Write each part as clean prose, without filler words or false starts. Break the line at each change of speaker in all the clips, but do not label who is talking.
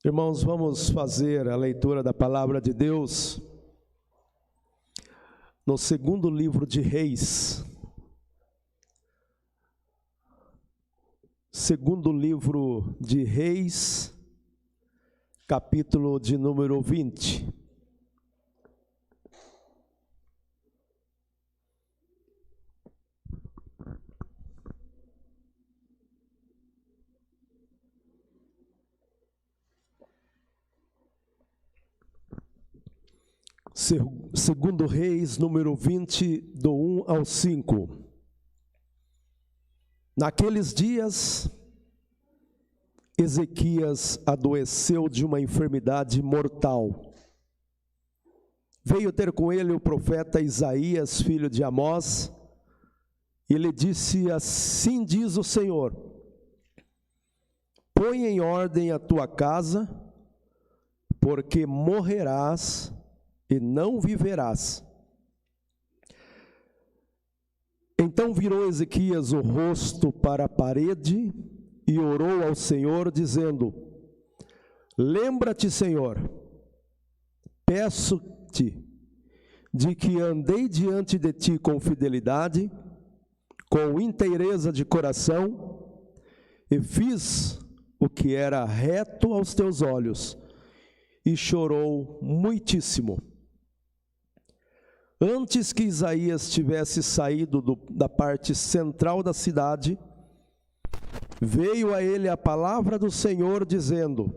Irmãos, vamos fazer a leitura da palavra de Deus no segundo livro de Reis. Segundo livro de Reis, capítulo de número 20. Segundo Reis, número 20, do 1 ao 5. Naqueles dias, Ezequias adoeceu de uma enfermidade mortal. Veio ter com ele o profeta Isaías, filho de Amós, e lhe disse: assim diz o Senhor, põe em ordem a tua casa, porque morrerás e não viverás. Então virou Ezequias o rosto para a parede e orou ao Senhor, dizendo: lembra-te, Senhor, peço-te de que andei diante de ti com fidelidade, com inteireza de coração, e fiz o que era reto aos teus olhos. E chorou muitíssimo. Antes que Isaías tivesse saído da parte central da cidade, veio a ele a palavra do Senhor, dizendo: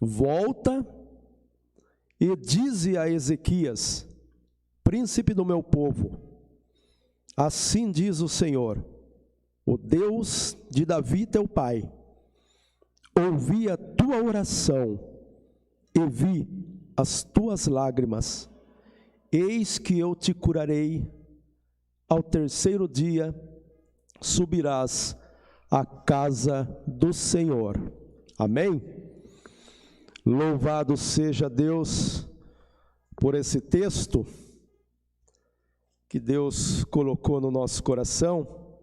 volta e dize a Ezequias, príncipe do meu povo, assim diz o Senhor, o Deus de Davi teu pai, ouvi a tua oração e vi as tuas lágrimas. Eis que eu te curarei, ao terceiro dia subirás à casa do Senhor. Amém? Louvado seja Deus por esse texto que Deus colocou no nosso coração.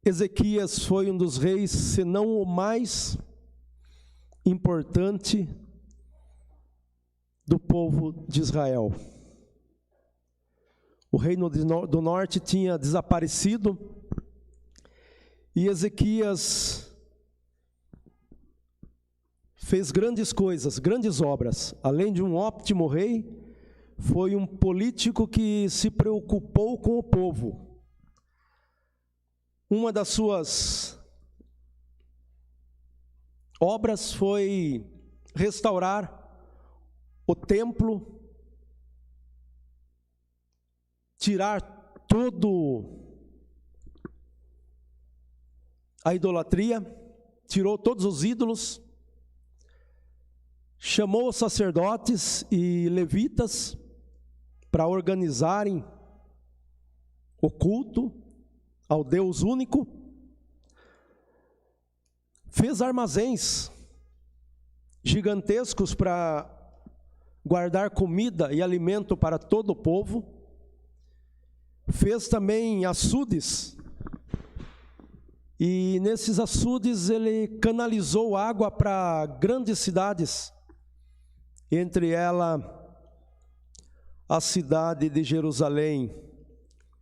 Ezequias foi um dos reis, se não o mais importante do povo de Israel. O reino do norte tinha desaparecido e Ezequias fez grandes coisas, grandes obras. Além de um ótimo rei, foi um político que se preocupou com o povo. Uma das suas obras foi restaurar o templo, tirar todo a idolatria, tirou todos os ídolos, chamou os sacerdotes e levitas para organizarem o culto ao Deus único, fez armazéns gigantescos para guardar comida e alimento para todo o povo, fez também açudes, e nesses açudes ele canalizou água para grandes cidades, entre elas a cidade de Jerusalém,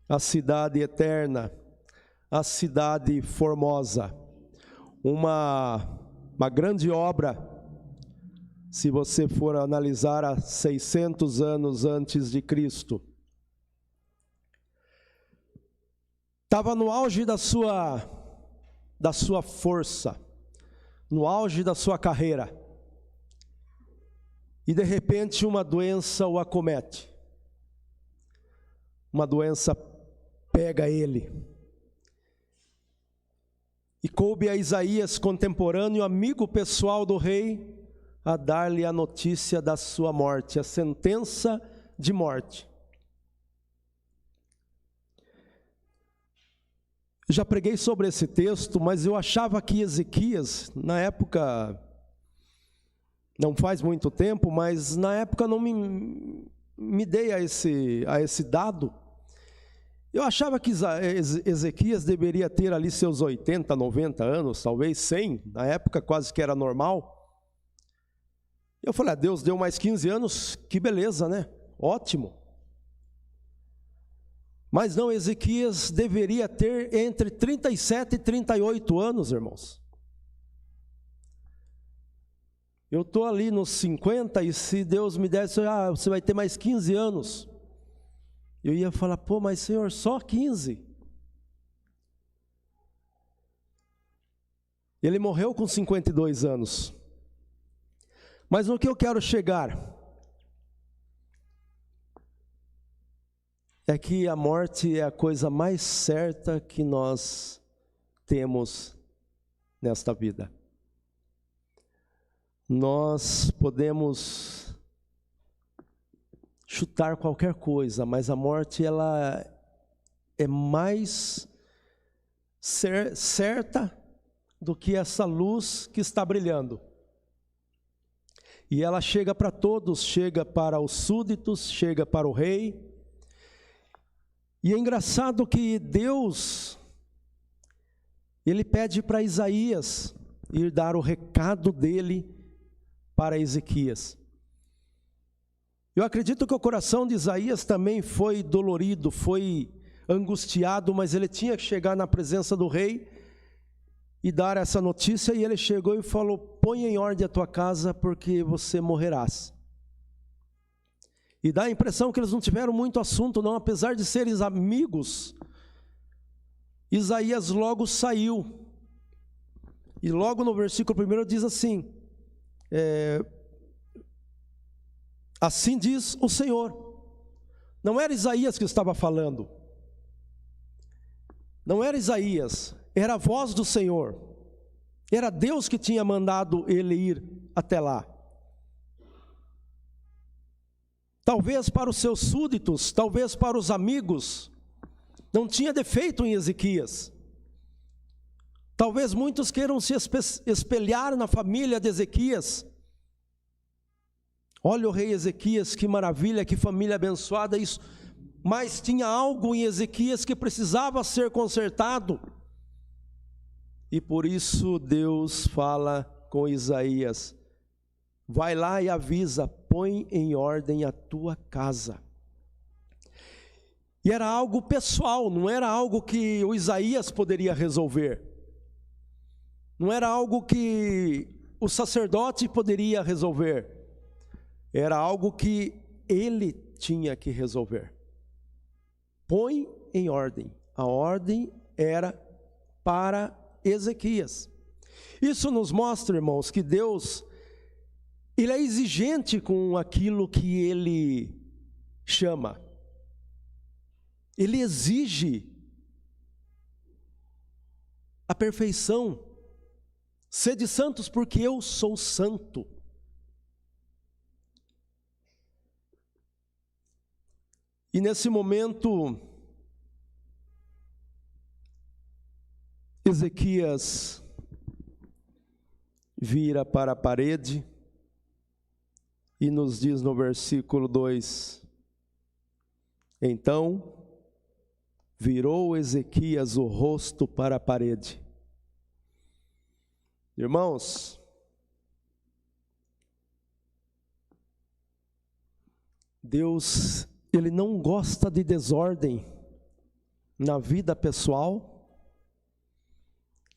a cidade eterna, a cidade formosa, uma grande obra. Se você for analisar há 600 anos antes de Cristo. Estava no auge da sua força, no auge da sua carreira. E de repente uma doença o acomete. Uma doença pega ele. E coube a Isaías, contemporâneo, amigo pessoal do rei, a dar-lhe a notícia da sua morte, a sentença de morte. Já preguei sobre esse texto, mas eu achava que Ezequias, na época, não faz muito tempo, mas na época não me dei a esse dado. Eu achava que Ezequias deveria ter ali seus 80, 90 anos, talvez 100, na época quase que era normal. Eu falei, Deus deu mais 15 anos, que beleza, né? Ótimo. Mas não, Ezequias deveria ter entre 37 e 38 anos, irmãos. Eu estou ali nos 50 e se Deus me desse, você vai ter mais 15 anos. Eu ia falar, mas Senhor, só 15? Ele morreu com 52 anos. Mas no que eu quero chegar é que a morte é a coisa mais certa que nós temos nesta vida. Nós podemos chutar qualquer coisa, mas a morte ela é mais certa do que essa luz que está brilhando. E ela chega para todos, chega para os súditos, chega para o rei. E é engraçado que Deus, Ele pede para Isaías ir dar o recado dele para Ezequias. Eu acredito que o coração de Isaías também foi dolorido, foi angustiado, mas ele tinha que chegar na presença do rei e dar essa notícia, e ele chegou e falou, põe em ordem a tua casa, porque você morrerás. E dá a impressão que eles não tiveram muito assunto não, apesar de serem amigos. Isaías logo saiu, e logo no versículo 1 diz assim, assim diz o Senhor. Não era Isaías que estava falando, não era Isaías, era a voz do Senhor, era Deus que tinha mandado ele ir até lá. Talvez para os seus súditos, talvez para os amigos, não tinha defeito em Ezequias. Talvez muitos queiram se espelhar na família de Ezequias. Olha o rei Ezequias, que maravilha, que família abençoada isso. Mas tinha algo em Ezequias que precisava ser consertado. E por isso Deus fala com Isaías, vai lá e avisa, põe em ordem a tua casa. E era algo pessoal, não era algo que o Isaías poderia resolver. Não era algo que o sacerdote poderia resolver. Era algo que ele tinha que resolver. Põe em ordem. A ordem era para Ezequias. Isso nos mostra, irmãos, que Deus, Ele é exigente com aquilo que Ele chama. Ele exige a perfeição. Sede santos porque eu sou santo. E nesse momento, Ezequias vira para a parede e nos diz no versículo 2, então virou Ezequias o rosto para a parede. Irmãos, Deus, Ele não gosta de desordem na vida pessoal,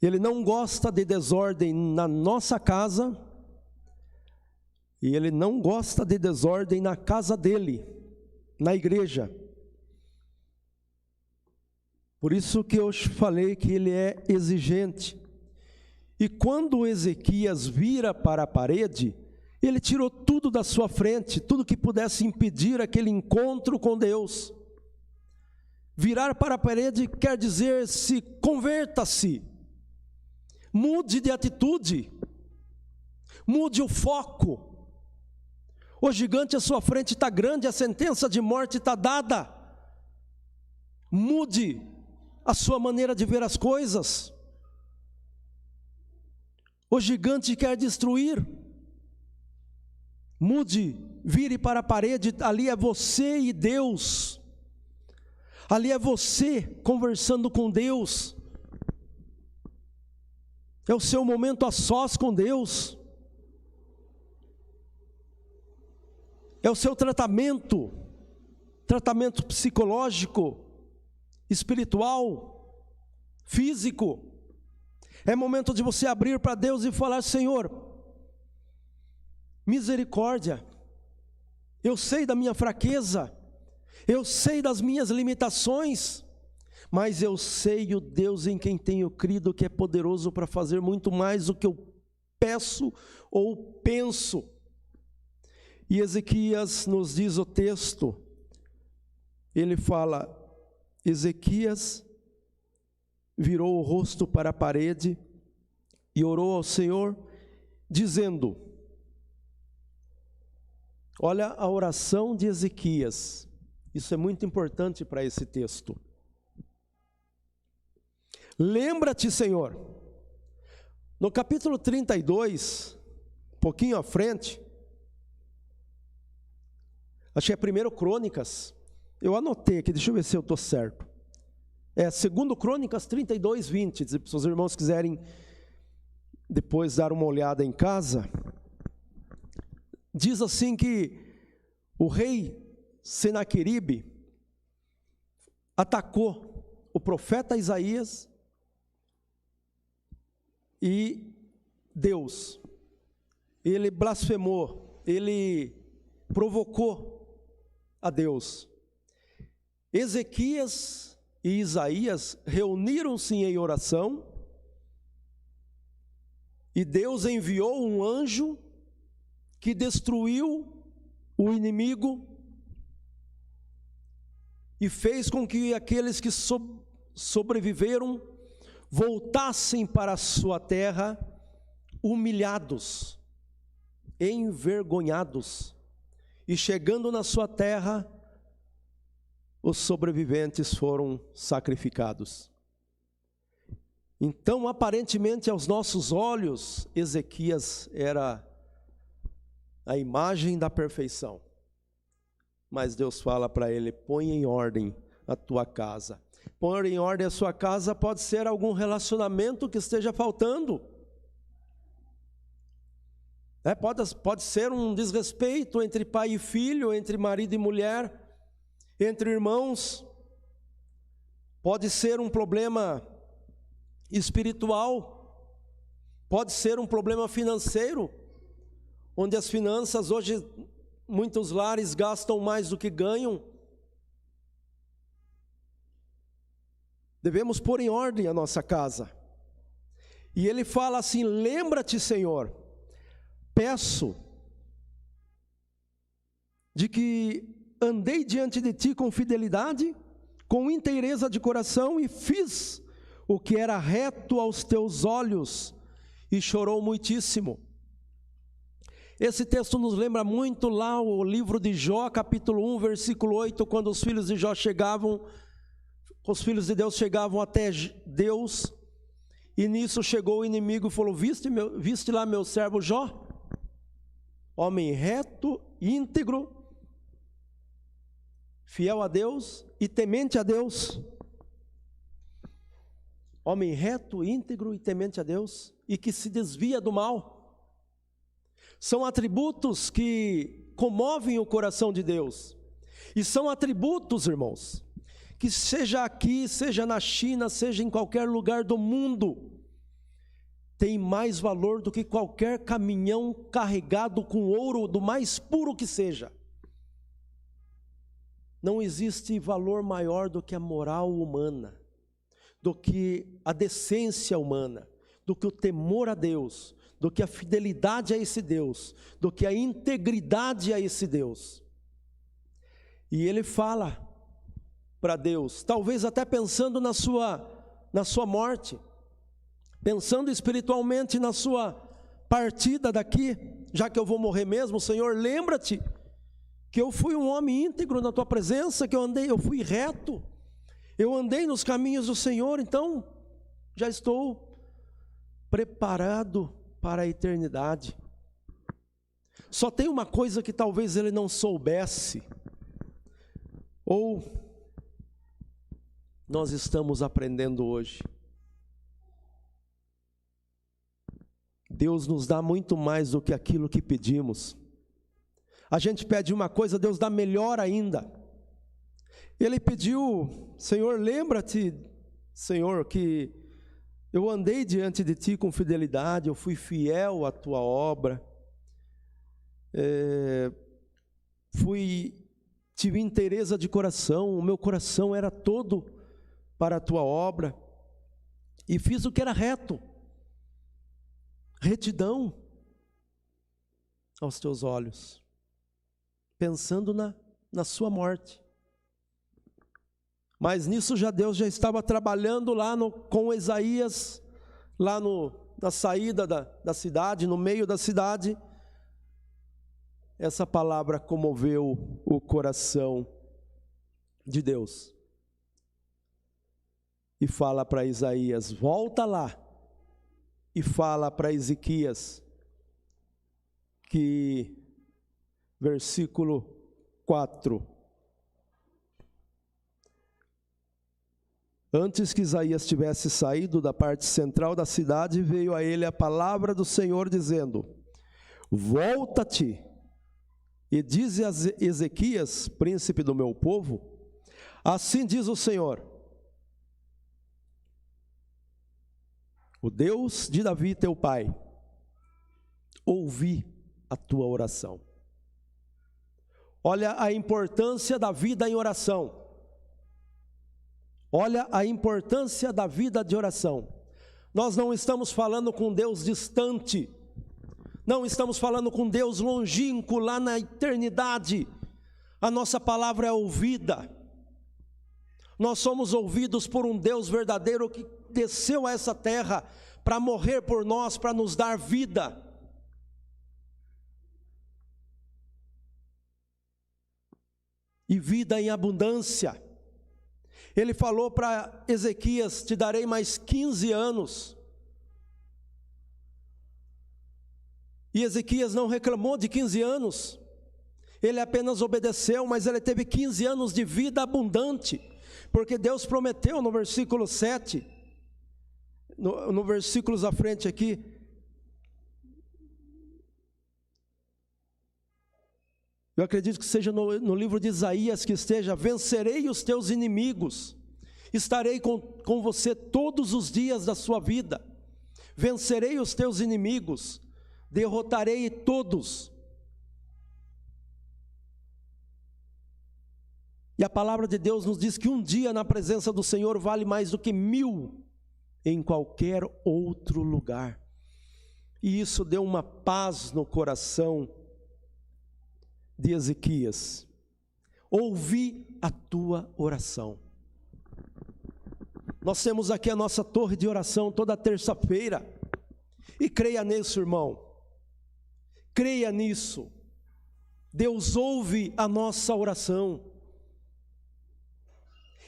Ele não gosta de desordem na nossa casa, e Ele não gosta de desordem na casa dEle, na igreja. Por isso que eu falei que Ele é exigente. E quando Ezequias vira para a parede, ele tirou tudo da sua frente, tudo que pudesse impedir aquele encontro com Deus. Virar para a parede quer dizer converta-se, mude de atitude, mude o foco. O gigante à sua frente está grande, a sentença de morte está dada. Mude a sua maneira de ver as coisas. O gigante quer destruir. Mude, vire para a parede, ali é você e Deus. Ali é você conversando com Deus. É o seu momento a sós com Deus. É o seu tratamento psicológico, espiritual, físico. É momento de você abrir para Deus e falar: Senhor, misericórdia, eu sei da minha fraqueza, eu sei das minhas limitações, mas eu sei o Deus em quem tenho crido, que é poderoso para fazer muito mais do que eu peço ou penso. E Ezequias nos diz o texto, ele fala: Ezequias virou o rosto para a parede e orou ao Senhor, dizendo, olha a oração de Ezequias, isso é muito importante para esse texto. Lembra-te, Senhor, no capítulo 32, um pouquinho à frente, acho que é 1 Crônicas, eu anotei aqui, deixa eu ver se eu estou certo. É 2 Crônicas 32, 20, se os irmãos quiserem depois dar uma olhada em casa. Diz assim que o rei Senaqueribe atacou o profeta Isaías e Deus. Ele blasfemou, ele provocou a Deus. Ezequias e Isaías reuniram-se em oração e Deus enviou um anjo que destruiu o inimigo e fez com que aqueles que sobreviveram voltassem para a sua terra humilhados, envergonhados, e chegando na sua terra, os sobreviventes foram sacrificados. Então, aparentemente, aos nossos olhos, Ezequias era a imagem da perfeição. Mas Deus fala para ele: põe em ordem a tua casa. Pôr em ordem a sua casa pode ser algum relacionamento que esteja faltando. Pode ser um desrespeito entre pai e filho, entre marido e mulher, entre irmãos. Pode ser um problema espiritual, pode ser um problema financeiro, onde as finanças hoje, muitos lares gastam mais do que ganham. Devemos pôr em ordem a nossa casa. E ele fala assim: lembra-te, Senhor, peço de que andei diante de ti com fidelidade, com inteireza de coração, e fiz o que era reto aos teus olhos, e chorou muitíssimo. Esse texto nos lembra muito lá o livro de Jó, capítulo 1, versículo 8, quando os filhos de Jó chegavam, os filhos de Deus chegavam até Deus, e nisso chegou o inimigo e falou: viste lá meu servo Jó? Homem reto, íntegro, fiel a Deus e temente a Deus. Homem reto, íntegro e temente a Deus, e que se desvia do mal. São atributos que comovem o coração de Deus. E são atributos, irmãos, que seja aqui, seja na China, seja em qualquer lugar do mundo, tem mais valor do que qualquer caminhão carregado com ouro, do mais puro que seja. Não existe valor maior do que a moral humana, do que a decência humana, do que o temor a Deus, do que a fidelidade a esse Deus, do que a integridade a esse Deus. E ele fala para Deus, talvez até pensando na sua morte, pensando espiritualmente na sua partida daqui, já que eu vou morrer mesmo. Senhor, lembra-te que eu fui um homem íntegro na tua presença, que eu fui reto, eu andei nos caminhos do Senhor, então já estou preparado para a eternidade. Só tem uma coisa que talvez ele não soubesse, ou nós estamos aprendendo hoje. Deus nos dá muito mais do que aquilo que pedimos. A gente pede uma coisa, Deus dá melhor ainda. Ele pediu: Senhor, lembra-te, Senhor, que eu andei diante de Ti com fidelidade, eu fui fiel à Tua obra, tive inteireza de coração, o meu coração era todo para a Tua obra, e fiz o que era reto, retidão aos Teus olhos, pensando na sua morte. Mas nisso Deus já estava trabalhando lá com Isaías, lá na saída da cidade, no meio da cidade. Essa palavra comoveu o coração de Deus. E fala para Isaías: volta lá. E fala para Ezequias que, versículo 4, antes que Isaías tivesse saído da parte central da cidade, veio a ele a palavra do Senhor dizendo: volta-te e dize a Ezequias, príncipe do meu povo, assim diz o Senhor, o Deus de Davi teu pai, ouvi a tua oração. Olha a importância da vida em oração. Olha a importância da vida de oração. Nós não estamos falando com Deus distante, não estamos falando com Deus longínquo lá na eternidade. A nossa palavra é ouvida. Nós somos ouvidos por um Deus verdadeiro que desceu a essa terra para morrer por nós, para nos dar vida. E vida em abundância. Ele falou para Ezequias: te darei mais 15 anos. E Ezequias não reclamou de 15 anos. Ele apenas obedeceu, mas ele teve 15 anos de vida abundante. Porque Deus prometeu no versículo 7, no versículos à frente aqui, eu acredito que seja no livro de Isaías que esteja: vencerei os teus inimigos, estarei com você todos os dias da sua vida, vencerei os teus inimigos, derrotarei todos. E a palavra de Deus nos diz que um dia na presença do Senhor vale mais do que 1000 em qualquer outro lugar. E isso deu uma paz no coração de Ezequias. Ouvi a tua oração. Nós temos aqui a nossa torre de oração toda terça-feira. E creia nisso, irmão. Creia nisso. Deus ouve a nossa oração.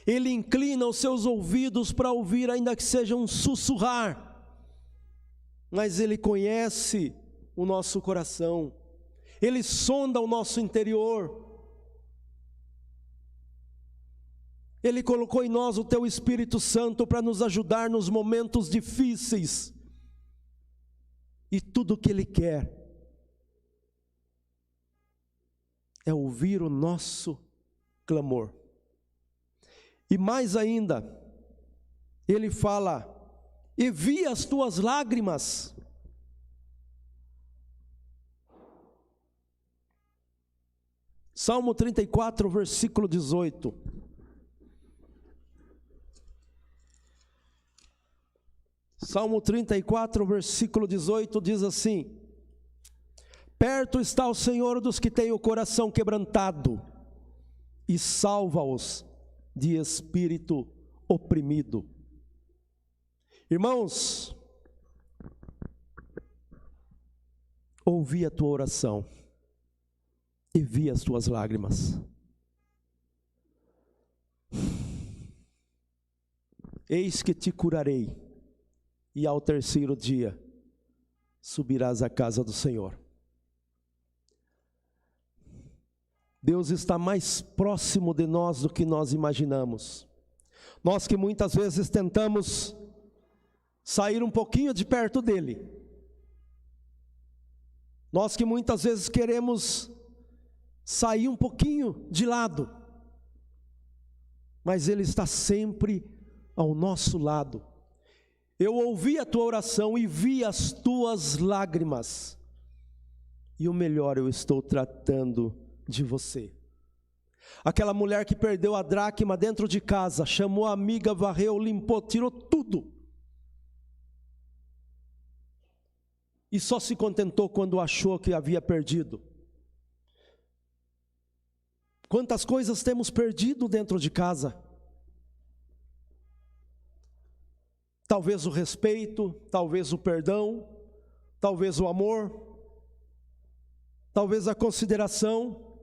Ele inclina os seus ouvidos para ouvir, ainda que seja um sussurrar. Mas Ele conhece o nosso coração. Ele sonda o nosso interior. Ele colocou em nós o teu Espírito Santo para nos ajudar nos momentos difíceis. E tudo o que Ele quer é ouvir o nosso clamor. E mais ainda, Ele fala: envia as tuas lágrimas. Salmo 34, versículo 18. Salmo 34, versículo 18 diz assim: perto está o Senhor dos que têm o coração quebrantado, e salva-os de espírito oprimido. Irmãos, ouvi a tua oração e vi as tuas lágrimas. Eis que te curarei, e ao terceiro dia subirás à casa do Senhor. Deus está mais próximo de nós do que nós imaginamos. Nós que muitas vezes tentamos sair um pouquinho de perto dele. Nós que muitas vezes queremos sair um pouquinho de lado. Mas ele está sempre ao nosso lado. Eu ouvi a tua oração e vi as tuas lágrimas. E o melhor, eu estou tratando de você. Aquela mulher que perdeu a dracma dentro de casa, chamou a amiga, varreu, limpou, tirou tudo. E só se contentou quando achou que havia perdido. Quantas coisas temos perdido dentro de casa? Talvez o respeito, talvez o perdão, talvez o amor, talvez a consideração.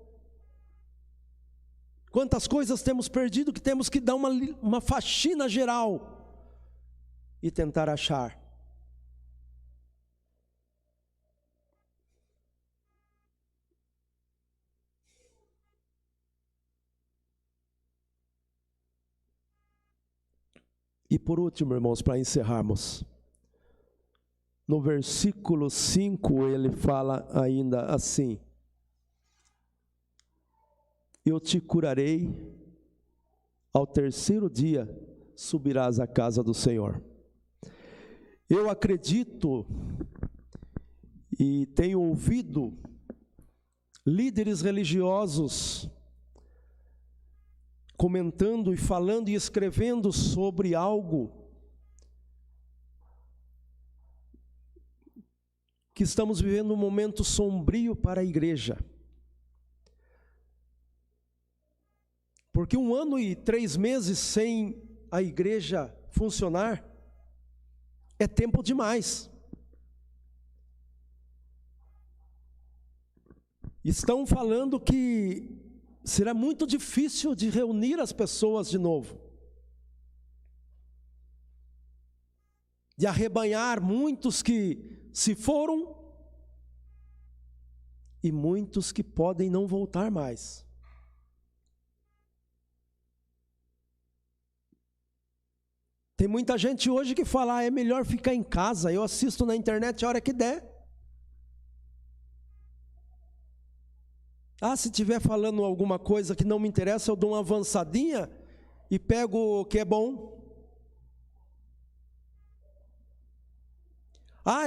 Quantas coisas temos perdido que temos que dar uma faxina geral e tentar achar. E por último, irmãos, para encerrarmos, no versículo 5 ele fala ainda assim: eu te curarei, ao terceiro dia subirás à casa do Senhor. Eu acredito e tenho ouvido líderes religiosos comentando e falando e escrevendo sobre algo que estamos vivendo um momento sombrio para a igreja. Porque 1 ano e 3 meses sem a igreja funcionar é tempo demais. Estão falando que será muito difícil de reunir as pessoas de novo, de arrebanhar muitos que se foram e muitos que podem não voltar mais. Tem muita gente hoje que fala: é melhor ficar em casa, eu assisto na internet a hora que der. Se estiver falando alguma coisa que não me interessa, eu dou uma avançadinha e pego o que é bom.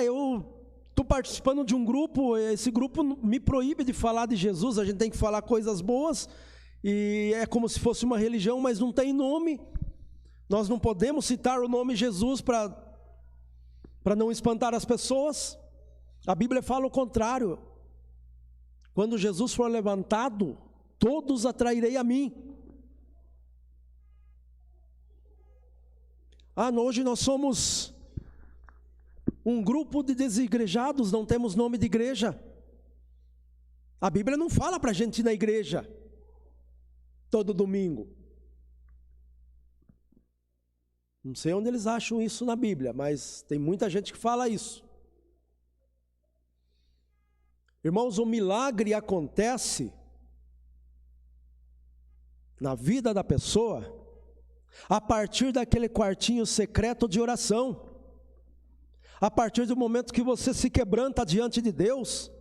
Eu estou participando de um grupo, esse grupo me proíbe de falar de Jesus, a gente tem que falar coisas boas, e é como se fosse uma religião, mas não tem nome. Nós não podemos citar o nome Jesus para não espantar as pessoas. A Bíblia fala o contrário. Quando Jesus for levantado, todos atrairei a mim. Hoje nós somos um grupo de desigrejados, não temos nome de igreja. A Bíblia não fala para a gente ir na igreja todo domingo. Não sei onde eles acham isso na Bíblia, mas tem muita gente que fala isso. Irmãos, o milagre acontece na vida da pessoa a partir daquele quartinho secreto de oração, a partir do momento que você se quebranta diante de Deus,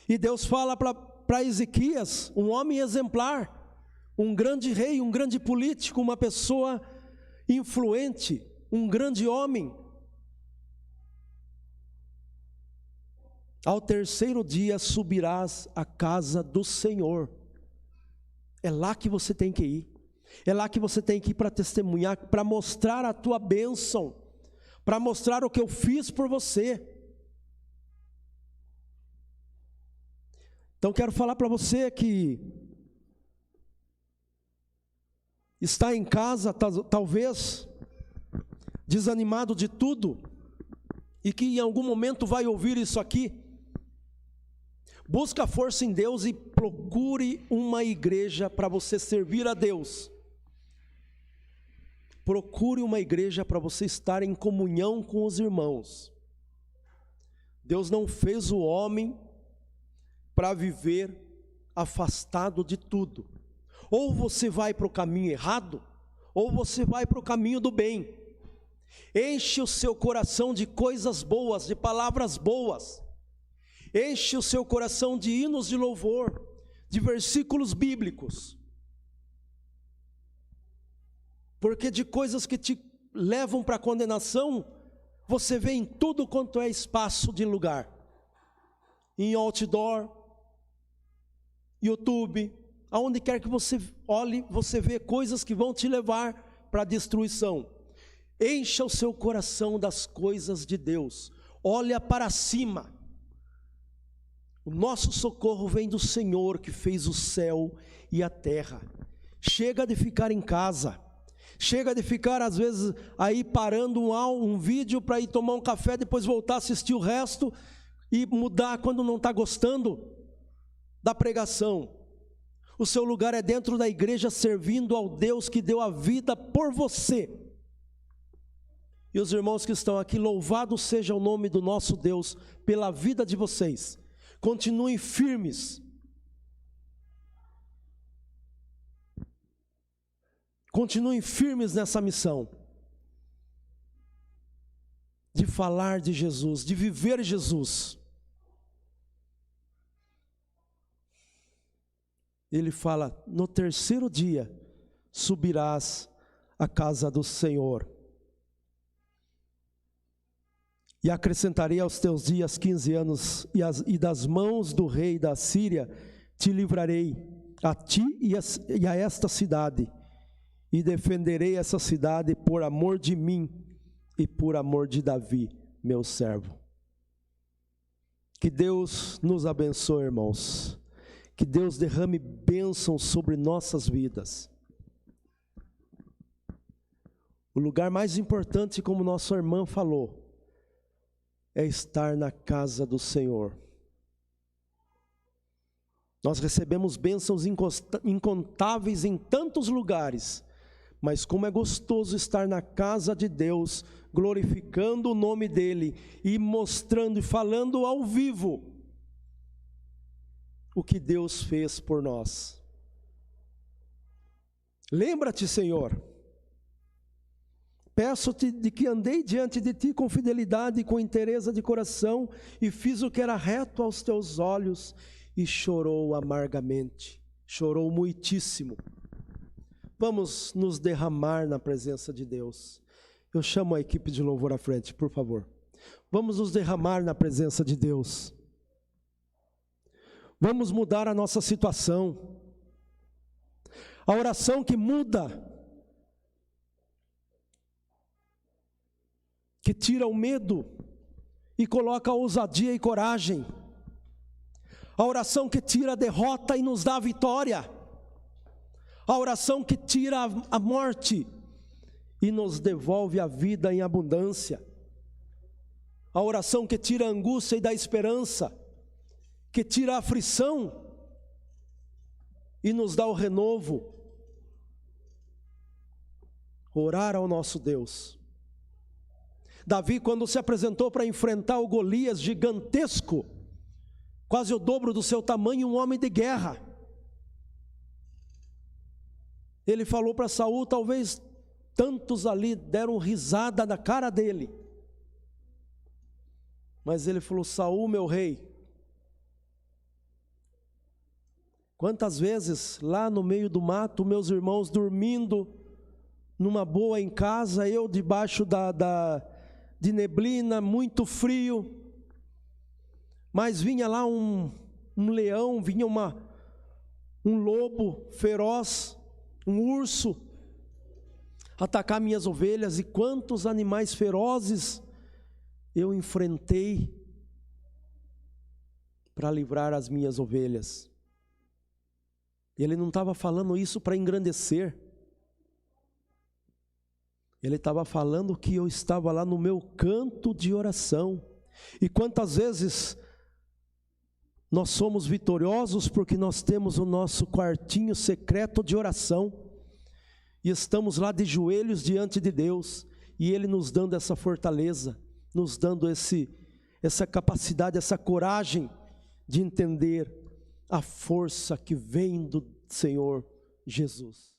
e Deus fala para Ezequias, um homem exemplar, um grande rei, um grande político, uma pessoa influente, um grande homem: ao terceiro dia subirás à casa do Senhor. É lá que você tem que ir. É lá que você tem que ir para testemunhar, para mostrar a tua bênção, para mostrar o que eu fiz por você. Então quero falar para você que está em casa, talvez desanimado de tudo, e que em algum momento vai ouvir isso aqui. Busca força em Deus e procure uma igreja para você servir a Deus. Procure uma igreja para você estar em comunhão com os irmãos. Deus não fez o homem para viver afastado de tudo. Ou você vai para o caminho errado, ou você vai para o caminho do bem. Enche o seu coração de coisas boas, de palavras boas. Enche o seu coração de hinos de louvor, de versículos bíblicos. Porque de coisas que te levam para a condenação, você vê em tudo quanto é espaço de lugar. Em outdoor, YouTube, aonde quer que você olhe, você vê coisas que vão te levar para a destruição. Encha o seu coração das coisas de Deus. Olha para cima. O nosso socorro vem do Senhor que fez o céu e a terra. Chega de ficar em casa. Chega de ficar às vezes aí parando um vídeo para ir tomar um café, depois voltar a assistir o resto e mudar quando não está gostando da pregação. O seu lugar é dentro da igreja, servindo ao Deus que deu a vida por você. E os irmãos que estão aqui, louvado seja o nome do nosso Deus pela vida de vocês. Continuem firmes. Continuem firmes nessa missão de falar de Jesus, de viver Jesus. Ele fala: no terceiro dia subirás à casa do Senhor. E acrescentarei aos teus dias 15 anos, e das mãos do rei da Síria te livrarei, a ti e a esta cidade, e defenderei essa cidade por amor de mim e por amor de Davi, meu servo. Que Deus nos abençoe, irmãos. Que Deus derrame bênçãos sobre nossas vidas. O lugar mais importante, como nossa irmã falou, é estar na casa do Senhor. Nós recebemos bênçãos incontáveis em tantos lugares, mas como é gostoso estar na casa de Deus, glorificando o nome dEle e mostrando e falando ao vivo o que Deus fez por nós. Lembra-te, Senhor, peço-te de que andei diante de ti com fidelidade e com inteireza de coração, e fiz o que era reto aos teus olhos, e chorou amargamente, chorou muitíssimo. Vamos nos derramar na presença de Deus. Eu chamo a equipe de louvor à frente, por favor. Vamos nos derramar na presença de Deus. Vamos mudar a nossa situação. A oração que muda, que tira o medo e coloca ousadia e coragem. A oração que tira a derrota e nos dá a vitória. A oração que tira a morte e nos devolve a vida em abundância. A oração que tira a angústia e dá esperança, que tira a aflição e nos dá o renovo. Orar ao nosso Deus. Davi, quando se apresentou para enfrentar o Golias gigantesco, quase o dobro do seu tamanho, um homem de guerra, ele falou para Saul, talvez tantos ali deram risada na cara dele, mas ele falou: Saul, meu rei, quantas vezes lá no meio do mato, meus irmãos dormindo numa boa em casa, eu debaixo de neblina, muito frio, mas vinha lá um leão, vinha um lobo feroz, um urso, atacar minhas ovelhas, e quantos animais ferozes eu enfrentei para livrar as minhas ovelhas. E ele não estava falando isso para engrandecer, ele estava falando que eu estava lá no meu canto de oração. E quantas vezes nós somos vitoriosos porque nós temos o nosso quartinho secreto de oração, e estamos lá de joelhos diante de Deus, e Ele nos dando essa fortaleza, nos dando essa capacidade, essa coragem de entender a força que vem do Senhor Jesus.